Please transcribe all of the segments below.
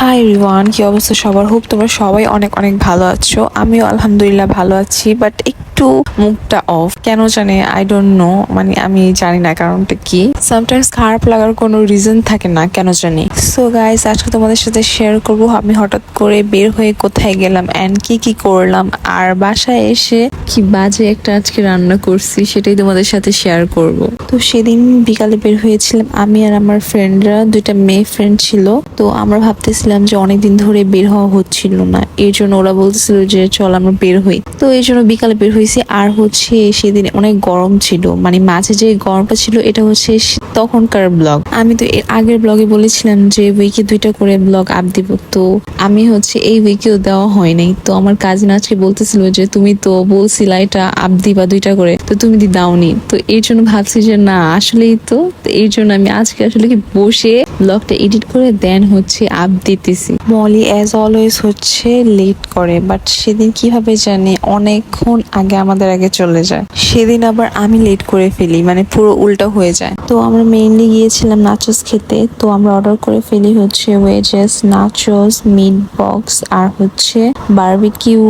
Hi everyone, কি অবস্থা সবার? হোপ তোমরা সবাই অনেক অনেক ভালো আছো। আমিও আলহামদুলিল্লাহ ভালো আছি, বাট একটু মুডটা অফ কেন জানি, আই ডোন্ট নো। মানে আমি জানি না কারণটা কি। সামটাইমস খারাপ লাগার কোনো রিজন থাকে না কেন জানি। সো গাইস, আজকে তোমাদের সাথে শেয়ার করব আমি হঠাৎ করে বের হয়ে কোথায় গেলাম এন্ড কি কি করলাম, আর বাসায় এসে কি বাজে একটা আজকে রান্না করছি সেটাই তোমাদের সাথে শেয়ার করব। তো সেদিন বিকালে বের হয়েছিলাম আমি আর আমার ফ্রেন্ডরা, দুইটা মেয়ে ফ্রেন্ড ছিল। তো আমরা ভাবতেছিলাম যে অনেকদিন ধরে বের হওয়া হচ্ছিল না, এর জন্য ওরা বলতেছিল যে চল আমরা বের হই। তো এই জন্য বিকালে বের হয়েছি। আর হচ্ছে সেদিন অনেক গরম ছিল, মানে মাঝে যে গরমটা ছিল এটা হচ্ছে তখনকার ব্লগ। আমি তো এর আগের ব্লগে বলেছিলাম যে উইকে 2টা করে ব্লগ আপ দিব, তো আমি হচ্ছে এই উইকেও দেওয়া হয় নাই। তো আমার কাজিন আজকে বলতেছিল যে তুমি তো বলছিলা এটা আপ দিবা 2টা করে, তো তুমি দাওনি। তো এর জন্য ভাবছি যে না আসলেই তো এর জন্য আমি আজকে আসলে কি বসে ব্লগটা এডিট করে দেন হচ্ছে আপ দিতেছি। মলি অ্যাজ অলওয়েজ হচ্ছে লেট করে, বাট সেদিন কিভাবে জানি অনেকক্ষণ আগে আমাদের আগে চলে যায়। সেদিন আবার আমি লেট করে ফেলি, মানে পুরো উল্টা হয়ে যায়। তো আমরা মেইনলি গিয়েছিলাম নাচোস খেতে। তো আমরা অর্ডার করে ফেলি হচ্ছে ওয়েজেস, নাচোস, মিট বক্স আর হচ্ছে বারবিকিউ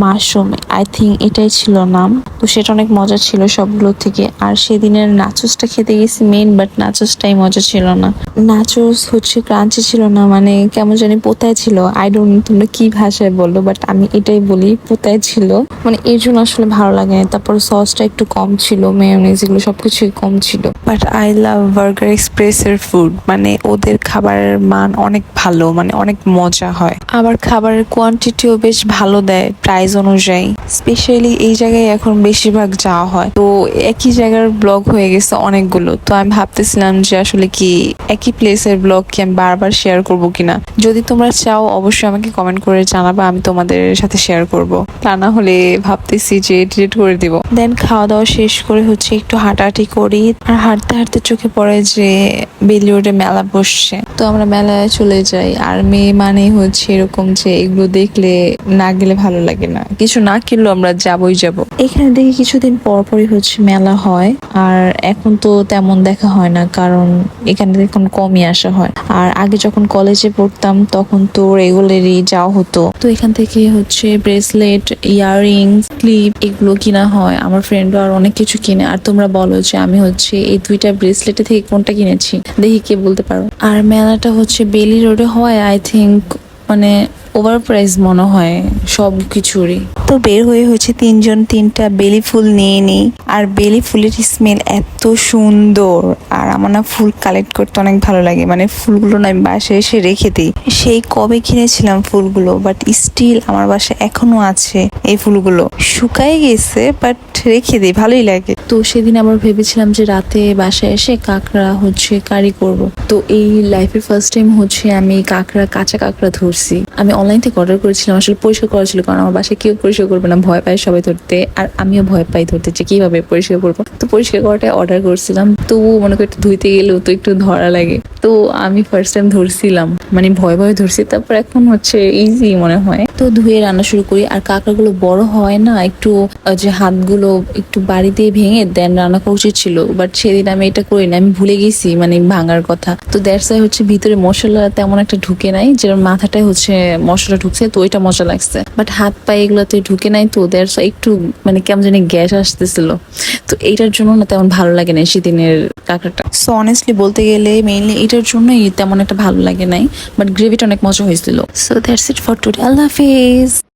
মাশরুম, আই থিঙ্ক এটাই ছিল নাম। তো সেটা অনেক মজা ছিল সবগুলো থেকে। আর সেদিনের নাচোসটা খেতে গেছি মেইন, বাট নাচোসটাই মজা ছিল না। নাচোস হচ্ছে ক্রাঞ্চি ছিল না, মানে কেমন জানি পোতায় ছিল। আই ডোন্ট নো তোমরা কি ভাষায় বললো, বাট আমি এটাই বলি পোতায় ছিল। মানে এর জন্য আসলে ভালো লাগে না। তারপর সসটা একটু কম ছিল, মেয়োনিজ এগুলো সবকিছুই কম ছিল। বাট আই লাভ বার্গার এক্সপ্রেসের ফুড, মানে ওদের খাবারের মান অনেক ভালো, মানে অনেক মজা হয়। আবার খাবারের কোয়ান্টিটিও বেশ ভালো দেয় প্রাইস অনুযায়ী। স্পেশালি এই জায়গায় এখন বেশিরভাগ যাওয়া হয়। তো একই জায়গার ব্লগ হয়ে গেছে অনেকগুলো। তো আমি ভাবতেছিলাম যে আসলে কি একই প্লেসের ব্লগ কি আমি বারবার শেয়ার করব কিনা। যদি তোমরা চাও অবশ্যই আমাকে কমেন্ট করে জানাবা, আমি তোমাদের সাথে শেয়ার করব। তা না হলে ভাবতেছি যে ডিলিট করে দিব। দেন খাওয়া দাওয়া শেষ করে হচ্ছে একটু হাঁটাহাঁটি করি। আর হাঁটতে হাঁটতে চোখে পড়ে যে বেলি রোডে মেলা বসছে। তো আমরা মেলায় চলে যাই। আর মেয়ে মানে হচ্ছে এরকম যে এগুলো দেখলে না গেলে ভালো লাগে না, কিছু না কিনলেও আমরা যাবই যাব। এখানে দেখি কিছুদিন পর পরই হচ্ছে মেলা হয়। আর এখন তো তেমন দেখা হয় না, কারণ এখানে এখন কমই আসা হয়। আর আগে যখন কলেজে পড়তাম তখন তো রেগুলারই যাওয়া হতো। তো এখান থেকে হচ্ছে ব্রেসলেট, ইয়াররিংস, ক্লিপ এগুলো কিনা হয়। আমার ফ্রেন্ডও আর অনেক কিছু কিনে। আর তোমরা বলো যে আমি হচ্ছে এই 2টা ব্রেসলেটে থেকে কোনটা কিনেছি, দেখি কে বলতে পারো। আর মেলাটা হচ্ছে বেলি রোডে হয়, আই থিঙ্ক মানে ওভার প্রাইস মনে হয় সব কিছুরই। তো বের হয়ে হচ্ছে 3জন 3টা বেলি ফুল নিয়ে নিই। আর বেলি ফুলের স্মেল এত সুন্দর। আর আমার না ফুল কালেক্ট করতে অনেক ভালো লাগে, মানে ফুলগুলো না আমি বাসায় এসে রেখে দিই। সেই কবে কিনেছিলাম ফুলগুলো, বাট স্টিল আমার বাসায় এখনো আছে এই ফুলগুলো। শুকায় গেছে বাট রেখে দিই, ভালোই লাগে। তো সেদিন আবার ভেবেছিলাম যে রাতে বাসায় এসে কাঁকড়া হচ্ছে কারি করব। তো এই লাইফের ফার্স্ট টাইম হচ্ছে আমি কাঁচা কাঁকড়া ধরছি। আমি অনলাইন থেকে অর্ডার করেছিলাম, আসলে পরিষ্কার করা ছিল, কারণ আমার বাসায় কেউ পরিষ্কার করবে না, ভয় পায় সবাই ধরতে। আর আমিও ভয় পাই ধরতে, যে কিভাবে পরিষ্কার করবো। তো পরিষ্কার করাটাই অর্ডার করছিলাম। তো মনে করি একটু ধুইতে গেলেও তো একটু ধরা লাগে। তো আমি ফার্স্ট টাইম ধরছিলাম, মানে ভয় ভয় ধরছি। তারপর এখন হচ্ছে ইজি মনে হয়। তো ধুয়ে রান্না শুরু করি। আর কাঁকড়াগুলো বড় হয় না, একটু যে হাতগুলো একটু বাড়ি দিয়ে ভেঙে দেন রান্না করা উচিত ছিল। বাট সেদিন আমি এটা করি না, আমি ভুলে গেছি মানে ভাঙার কথা। তো দ্যাটস ওয়াই হচ্ছে ভিতরে মশলা তেমন একটা ঢুকে নাই, যেমন মাথাটাই হচ্ছে মশলা ঢুকছে, তো ওইটা মজা লাগছে। বাট হাত পায়ে এগুলোতে ঢুকে নাই, তো দ্যাটস ওয়াই একটু মানে কেমন জানি গ্যাস আসতেছিল। তো এইটার জন্য না তেমন ভালো লাগে না সেদিনের কাঁকড়াটা। সো অনেস্টলি বলতে গেলে মেইনলি এটার জন্যই তেমন একটা ভালো লাগে নাই, বাট গ্রেভিটা অনেক মজা হয়েছিল। So that's it for today. Allah Hafiz.